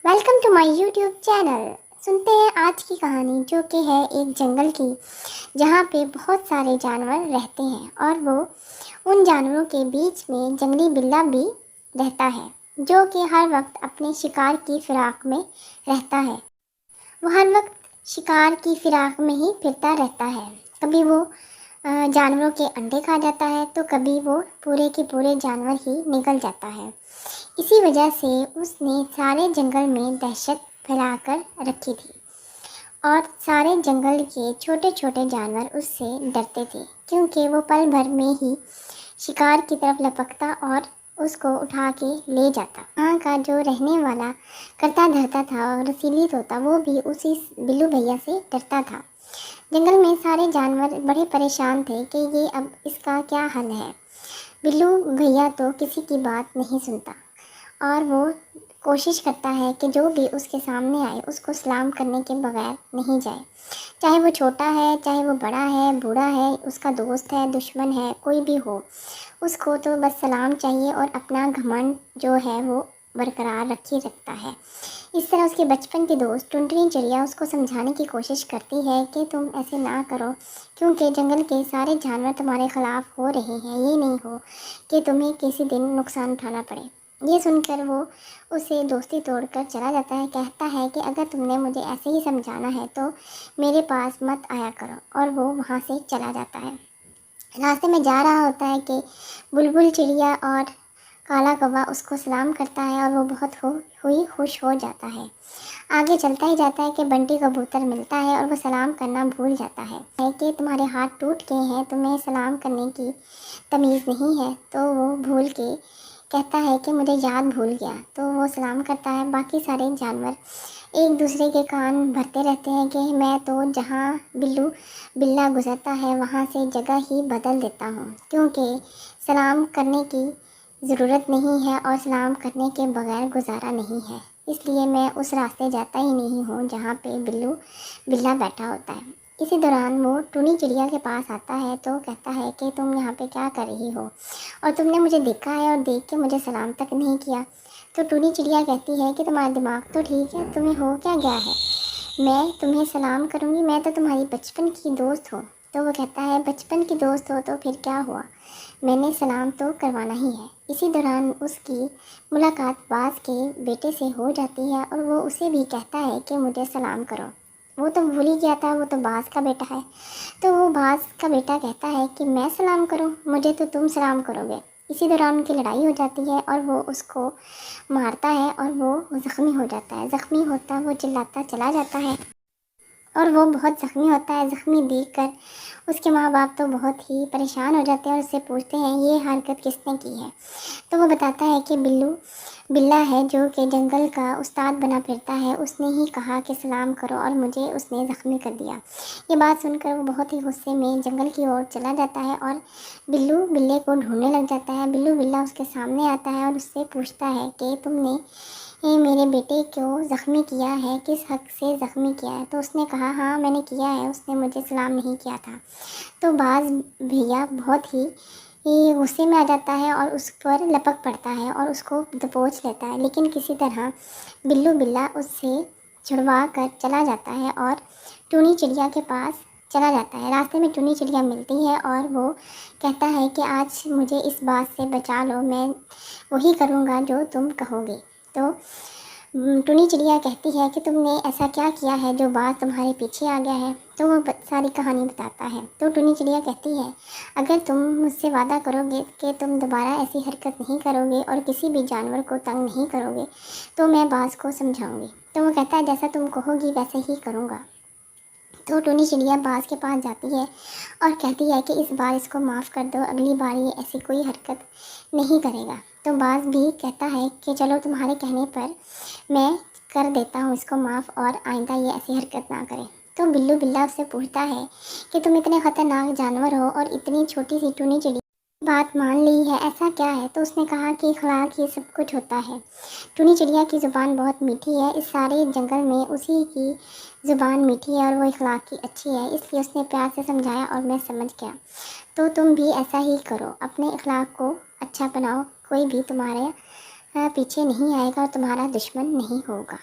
Welcome to my YouTube channel. सुनते हैं आज की कहानी, जो कि है एक जंगल की, जहाँ पे बहुत सारे जानवर रहते हैं और वो उन जानवरों के बीच में जंगली बिल्ला भी रहता है, जो कि हर वक्त अपने शिकार की फिराक में रहता है। वो हर वक्त शिकार की फिराक में ही फिरता रहता है। कभी वो जानवरों के अंडे खा जाता है, तो कभी वो पूरे के पूरे जानवर ही निगल जाता है। इसी वजह से उसने सारे जंगल में दहशत फैलाकर रखी थी और सारे जंगल के छोटे छोटे जानवर उससे डरते थे, क्योंकि वो पल भर में ही शिकार की तरफ लपकता और उसको उठा के ले जाता। वहाँ का जो रहने वाला करता धरता था और रसीली तोता, वो भी उसी बिल्लू भैया से डरता था। जंगल में सारे जानवर बड़े परेशान थे कि ये अब इसका क्या हल है। बिल्लू भैया तो किसी की बात नहीं सुनता और वो कोशिश करता है कि जो भी उसके सामने आए उसको सलाम करने के बगैर नहीं जाए। चाहे वो छोटा है, चाहे वो बड़ा है, बूढ़ा है, उसका दोस्त है, दुश्मन है, कोई भी हो, उसको तो बस सलाम चाहिए और अपना घमंड जो है वो बरकरार रखे रखता है। इस तरह उसके बचपन की दोस्त टुनटुनी चिड़िया उसको समझाने की कोशिश करती है कि तुम ऐसे ना करो, क्योंकि जंगल के सारे जानवर तुम्हारे ख़िलाफ़ हो रहे हैं। ये नहीं हो कि तुम्हें किसी दिन नुकसान उठाना पड़े। ये सुनकर वो उसे दोस्ती तोड़कर चला जाता है। कहता है कि अगर तुमने मुझे ऐसे ही समझाना है तो मेरे पास मत आया करो, और वो वहाँ से चला जाता है। रास्ते में जा रहा होता है कि बुलबुल चिड़िया और काला कौवा उसको सलाम करता है और वो बहुत हुई खुश हो जाता है। आगे चलता ही जाता है कि बंटी कबूतर मिलता है और वो सलाम करना भूल जाता है कि तुम्हारे हाथ टूट गए हैं, तुम्हें सलाम करने की तमीज़ नहीं है। तो वो भूल के कहता है कि मुझे याद भूल गया। तो वो सलाम करता है। बाकी सारे जानवर एक दूसरे के कान भरते रहते हैं कि मैं तो जहाँ बिल्ला गुजरता है वहाँ से जगह ही बदल देता हूँ, क्योंकि सलाम करने की ज़रूरत नहीं है और सलाम करने के बगैर गुजारा नहीं है। इसलिए मैं उस रास्ते जाता ही नहीं हूँ जहाँ पे बिल्ला बैठा होता है। इसी दौरान वो टुनी चिड़िया के पास आता है तो कहता है कि तुम यहाँ पे क्या कर रही हो, और तुमने मुझे देखा है और देख के मुझे सलाम तक नहीं किया। तो टुनी चिड़िया कहती है कि तुम्हारा दिमाग तो ठीक है, तुम्हें हो क्या गया है, मैं तुम्हें सलाम करूँगी, मैं तो तुम्हारी बचपन की दोस्त हूँ। तो वो कहता है बचपन की दोस्त हो तो फिर क्या हुआ, मैंने सलाम तो करवाना ही है। इसी दौरान उसकी मुलाकात बाज के बेटे से हो जाती है और वो उसे भी कहता है कि मुझे सलाम करो। वो तो भूल ही गया था, वो तो बाज का बेटा है। तो वो बाज का बेटा कहता है कि मैं सलाम करूं, मुझे तो तुम सलाम करोगे। इसी दौरान उनकी लड़ाई हो जाती है और वो उसको मारता है और वो ज़ख्मी हो जाता है। ज़ख्मी होता वो चिल्लाता चला जाता है और वो बहुत ज़ख्मी होता है। ज़ख्मी देखकर उसके माँ बाप तो बहुत ही परेशान हो जाते हैं और उससे पूछते हैं ये हरकत किसने की है। तो वो बताता है कि बिल्ला है, जो कि जंगल का उस्ताद बना फिरता है, उसने ही कहा कि सलाम करो और मुझे उसने ज़ख्मी कर दिया। ये बात सुनकर वो बहुत ही गुस्से में जंगल की ओर चला जाता है और बिल्लू बिल्ले को ढूंढने लग जाता है। बिल्लू बिल्ला उसके सामने आता है और उससे पूछता है कि तुमने ये मेरे बेटे को ज़ख्मी किया है, किस हक़ से ज़ख्मी किया है। तो उसने कहा हाँ मैंने किया है, उसने मुझे सलाम नहीं किया था। तो बाज भैया बहुत ही ये गुस्से में आ जाता है और उस पर लपक पड़ता है और उसको दबोच लेता है, लेकिन किसी तरह बिल्लू बिल्ला उससे छुड़वा कर चला जाता है और टूनी चिड़िया के पास चला जाता है। रास्ते में टूनी चिड़िया मिलती है और वो कहता है कि आज मुझे इस बात से बचा लो, मैं वही करूँगा जो तुम कहोगे। तो टुनी चिड़िया कहती है कि तुमने ऐसा क्या किया है जो बात तुम्हारे पीछे आ गया है। तो वो सारी कहानी बताता है। तो टुनी चिड़िया कहती है अगर तुम मुझसे वादा करोगे कि तुम दोबारा ऐसी हरकत नहीं करोगे और किसी भी जानवर को तंग नहीं करोगे तो मैं बाज को समझाऊंगी। तो वो कहता है जैसा तुम कहोगी वैसे ही करूँगा। तो टुनी चिड़िया बाज के पास जाती है और कहती है कि इस बार इसको माफ़ कर दो, अगली बार ये ऐसी कोई हरकत नहीं करेगा। तो बाज भी कहता है कि चलो तुम्हारे कहने पर मैं कर देता हूँ इसको माफ़ और आइंदा ये ऐसी हरकत ना करे। तो बिल्लू बिल्ला उससे पूछता है कि तुम इतने ख़तरनाक जानवर हो और इतनी छोटी सी टुनी चिड़िया बात मान ली है, ऐसा क्या है। तो उसने कहा कि इखलाक ये सब कुछ होता है। टुनी चिड़िया की ज़ुबान बहुत मीठी है, इस सारे जंगल में उसी की ज़ुबान मीठी है और वो इखलाक की अच्छी है, इसलिए उसने प्यार से समझाया और मैं समझ गया। तो तुम भी ऐसा ही करो, अपने इखलाक को अच्छा बनाओ, कोई भी तुम्हारे پیچھے نہیں آئے گا اور تمہارا دشمن نہیں ہوگا۔